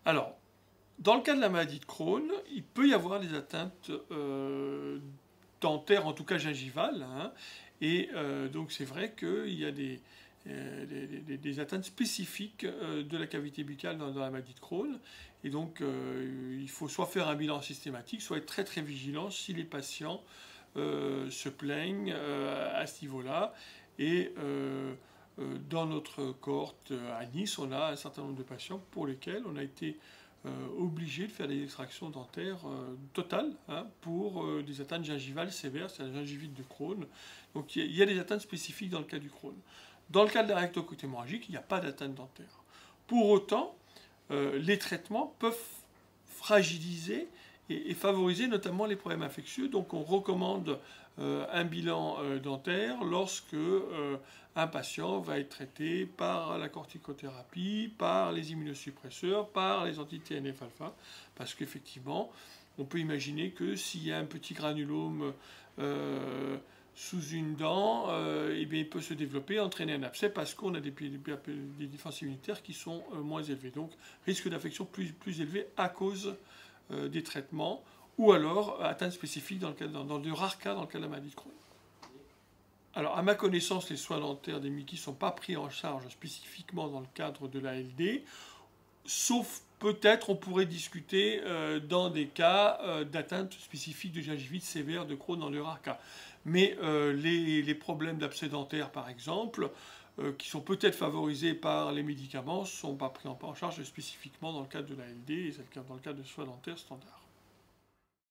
Alors, dans le cas de la maladie de Crohn, il peut y avoir des atteintes dentaires, en tout cas gingivales, hein, et donc c'est vrai qu'il y a des atteintes spécifiques de la cavité buccale dans la maladie de Crohn, et donc il faut soit faire un bilan systématique, soit être très très vigilant si les patients se plaignent à ce niveau-là, et dans notre cohorte à Nice, on a un certain nombre de patients pour lesquels on a été obligé de faire des extractions dentaires totales, hein, pour des atteintes gingivales sévères, c'est la gingivite de Crohn. Donc il y a des atteintes spécifiques dans le cas du Crohn. Dans le cas de la rectocolite hémorragique, il n'y a pas d'atteinte dentaire. Pour autant, les traitements peuvent fragiliser et favoriser notamment les problèmes infectieux. Donc on recommande un bilan dentaire lorsque un patient va être traité par la corticothérapie, par les immunosuppresseurs, par les anti-TNF-alpha, parce qu'effectivement, on peut imaginer que s'il y a un petit granulome sous une dent, eh bien, il peut se développer, entraîner un abcès parce qu'on a des défenses immunitaires qui sont moins élevées. Donc, risque d'infection plus élevé à cause des traitements, ou alors atteinte spécifique dans de rares cas dans le cas de la maladie de Crohn. Alors, à ma connaissance, les soins dentaires des MICI ne sont pas pris en charge spécifiquement dans le cadre de l'ALD, sauf peut-être on pourrait discuter dans des cas d'atteinte spécifique de gingivite sévère de Crohn dans de rares cas. Mais les problèmes d'abcès dentaire, par exemple, qui sont peut-être favorisés par les médicaments, ne sont pas pris en charge spécifiquement dans le cadre de l'ALD et dans le cadre de soins dentaires standards.